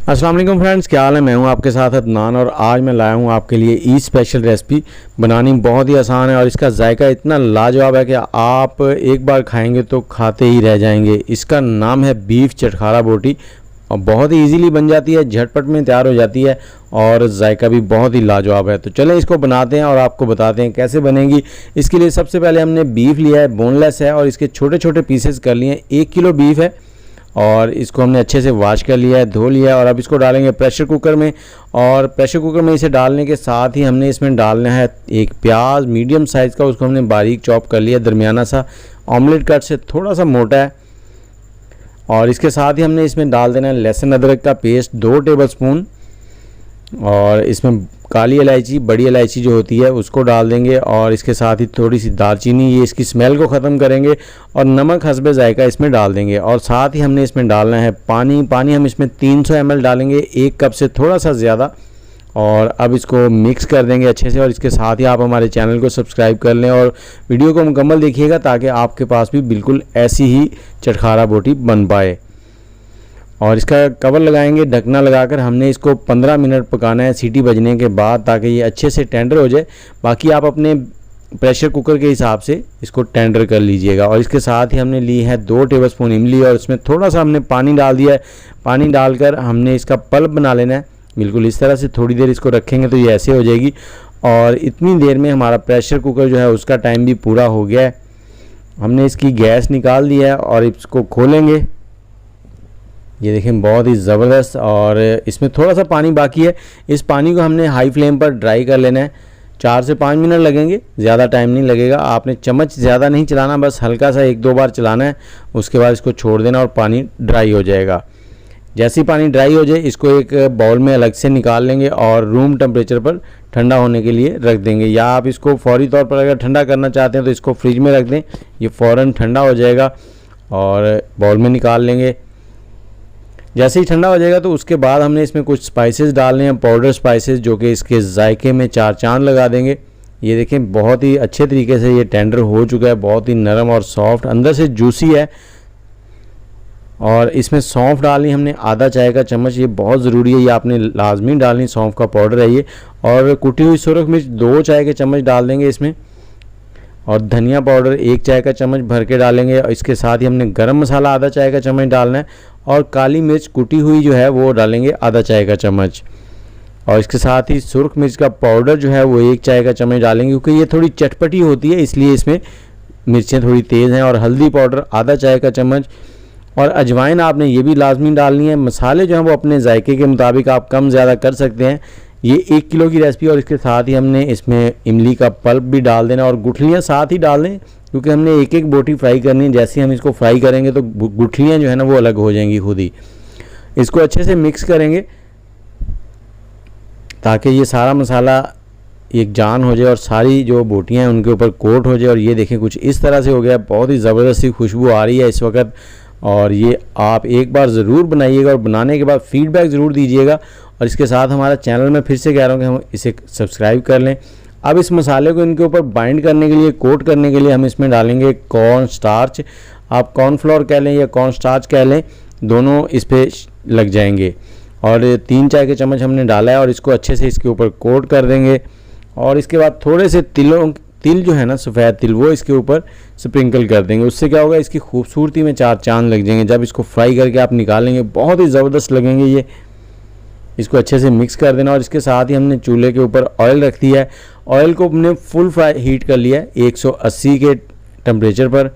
अस्सलाम वालेकुम फ्रेंड्स, क्या हाल है। मैं हूं आपके साथ अदनान और आज मैं लाया हूं आपके लिए ईद स्पेशल रेसिपी। बनानी बहुत ही आसान है और इसका जायका इतना लाजवाब है कि आप एक बार खाएंगे तो खाते ही रह जाएंगे। इसका नाम है बीफ चटखारा बोटी और बहुत ही इजीली बन जाती है, झटपट में तैयार हो जाती है और जायका भी बहुत ही लाजवाब है। तो चलें इसको बनाते हैं और आपको बताते हैं कैसे बनेगी। इसके लिए सबसे पहले हमने बीफ लिया है, बोनलेस है और इसके छोटे छोटे पीसेस कर लिए हैं। 1 किलो बीफ है और इसको हमने अच्छे से वॉश कर लिया है, धो लिया है और अब इसको डालेंगे प्रेशर कुकर में। और प्रेशर कुकर में इसे डालने के साथ ही हमने इसमें डालना है एक प्याज मीडियम साइज़ का, उसको हमने बारीक चॉप कर लिया, दरमियाना सा, ऑमलेट कट से थोड़ा सा मोटा है। और इसके साथ ही हमने इसमें डाल देना है लहसुन अदरक का पेस्ट 2 टेबलस्पून और इसमें काली इलायची, बड़ी इलायची जो होती है उसको डाल देंगे और इसके साथ ही थोड़ी सी दालचीनी, ये इसकी स्मेल को ख़त्म करेंगे। और नमक हस्बे जायका इसमें डाल देंगे और साथ ही हमने इसमें डालना है पानी हम इसमें 300 ml डालेंगे, 1 कप से थोड़ा सा ज़्यादा। और अब इसको मिक्स कर देंगे अच्छे से और इसके साथ ही आप हमारे चैनल को सब्सक्राइब कर लें और वीडियो को मुकम्मल देखिएगा ताकि आपके पास भी बिल्कुल ऐसी ही चटखारा बोटी बन पाए। और इसका कवर लगाएंगे, ढकना लगाकर हमने इसको 15 मिनट पकाना है सीटी बजने के बाद, ताकि ये अच्छे से टेंडर हो जाए। बाकी आप अपने प्रेशर कुकर के हिसाब से इसको टेंडर कर लीजिएगा। और इसके साथ ही हमने ली है 2 टेबलस्पून इमली और इसमें थोड़ा सा हमने पानी डाल दिया है। पानी डालकर हमने इसका पल्प बना लेना है, बिल्कुल इस तरह से। थोड़ी देर इसको रखेंगे तो ये ऐसे हो जाएगी और इतनी देर में हमारा प्रेशर कुकर जो है उसका टाइम भी पूरा हो गया है। हमने इसकी गैस निकाल दिया है और इसको खोलेंगे। ये देखें बहुत ही ज़बरदस्त, और इसमें थोड़ा सा पानी बाकी है। इस पानी को हमने हाई फ्लेम पर ड्राई कर लेना है। 4 से 5 मिनट लगेंगे, ज़्यादा टाइम नहीं लगेगा। आपने चम्मच ज़्यादा नहीं चलाना, बस हल्का सा 1-2 बार चलाना है। उसके बाद इसको छोड़ देना और पानी ड्राई हो जाएगा। जैसे ही पानी ड्राई हो जाए इसको एक बाउल में अलग से निकाल लेंगे और रूम टेम्परेचर पर ठंडा होने के लिए रख देंगे। या आप इसको फौरी तौर पर अगर ठंडा करना चाहते हैं तो इसको फ्रिज में रख दें, ये फ़ौरन ठंडा हो जाएगा और बाउल में निकाल लेंगे। जैसे ही ठंडा हो जाएगा तो उसके बाद हमने इसमें कुछ स्पाइसेस डालने हैं, पाउडर स्पाइसेस, जो कि इसके जायके में 4 चांद लगा देंगे। ये देखें बहुत ही अच्छे तरीके से ये टेंडर हो चुका है, बहुत ही नरम और सॉफ्ट, अंदर से जूसी है। और इसमें सौंफ डालनी हमने आधा चाय का चम्मच, ये बहुत ज़रूरी है, ये आपने लाजमी डालनी, सौंफ का पाउडर है ये। और कुटी हुई सुरख मिर्च 2 चाय के चम्मच डाल देंगे इसमें। और धनिया पाउडर 1 चाय का चम्मच भर के डालेंगे। और इसके साथ ही हमने गरम मसाला आधा चाय का चम्मच डालना है और काली मिर्च कुटी हुई जो है वो डालेंगे आधा चाय का चम्मच। और इसके साथ ही सुर्ख मिर्च का पाउडर जो है वो 1 चाय का चम्मच डालेंगे, क्योंकि ये थोड़ी चटपटी होती है इसलिए इसमें मिर्चें थोड़ी तेज़ हैं। और हल्दी पाउडर आधा चाय का चम्मच और अजवाइन आपने ये भी लाजमी डालनी है। मसाले जो हैं वो अपने जायके के मुताबिक आप कम ज़्यादा कर सकते हैं। ये 1 किलो की रेसिपी। और इसके साथ ही हमने इसमें इमली का पल्प भी डाल देना और गुठलियाँ साथ ही डाल दें, क्योंकि हमने एक बोटी फ्राई करनी है। जैसे ही हम इसको फ्राई करेंगे तो गुठलियाँ जो है ना वो अलग हो जाएंगी खुद ही। इसको अच्छे से मिक्स करेंगे ताकि ये सारा मसाला एक जान हो जाए और सारी जो बोटियाँ हैं उनके ऊपर कोट हो जाए। और ये देखें कुछ इस तरह से हो गया, बहुत ही ज़बरदस्त सी खुशबू आ रही है इस वक्त। और ये आप एक बार ज़रूर बनाइएगा और बनाने के बाद फ़ीडबैक ज़रूर दीजिएगा। और इसके साथ हमारा चैनल में फिर से कह रहा हूँ कि हम इसे सब्सक्राइब कर लें। अब इस मसाले को इनके ऊपर बाइंड करने के लिए, कोट करने के लिए हम इसमें डालेंगे कॉर्न स्टार्च। आप कॉर्नफ्लोर कह लें या कॉर्न स्टार्च कह लें, दोनों इस पर लग जाएंगे। और 3 चाय के चम्मच हमने डाला है और इसको अच्छे से इसके ऊपर कोट कर देंगे। और इसके बाद थोड़े से तिल जो है ना, सफ़ेद तिल, वो इसके ऊपर स्प्रिंकल कर देंगे। उससे क्या होगा, इसकी खूबसूरती में 4 चांद लग जाएंगे। जब इसको फ्राई करके आप निकालेंगे बहुत ही ज़बरदस्त लगेंगे ये। इसको अच्छे से मिक्स कर देना। और इसके साथ ही हमने चूल्हे के ऊपर ऑयल रख दिया है। ऑयल को हमने फुल फ्राई हीट कर लिया है 180 के टेम्परेचर पर।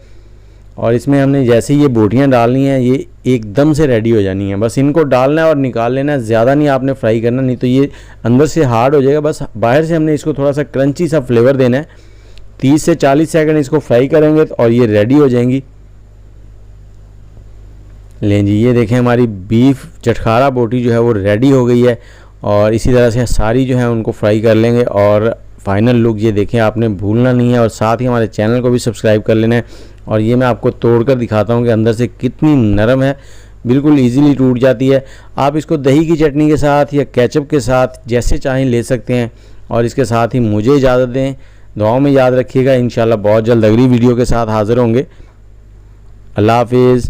और इसमें हमने जैसे ही ये बोटियाँ डालनी हैं ये एकदम से रेडी हो जानी है। बस इनको डालना है और निकाल लेना है, ज़्यादा नहीं आपने फ्राई करना, नहीं तो ये अंदर से हार्ड हो जाएगा। बस बाहर से हमने इसको थोड़ा सा क्रंची सा फ्लेवर देना है। 30 से 40 सेकंड इसको फ्राई करेंगे और ये रेडी हो जाएंगी। लें जी, ये देखें हमारी बीफ चटखारा बोटी जो है वो रेडी हो गई है। और इसी तरह से सारी जो है उनको फ्राई कर लेंगे और फाइनल लुक ये देखें, आपने भूलना नहीं है। और साथ ही हमारे चैनल को भी सब्सक्राइब कर लेना है। और ये मैं आपको तोड़कर दिखाता हूँ कि अंदर से कितनी नरम है, बिल्कुल इजीली टूट जाती है। आप इसको दही की चटनी के साथ या केचप के साथ जैसे चाहें ले सकते हैं। और इसके साथ ही मुझे इजाज़त दें, दुआओं में याद रखिएगा। इंशाल्लाह बहुत जल्द अगली वीडियो के साथ हाज़िर होंगे। अल्लाह हाफिज़।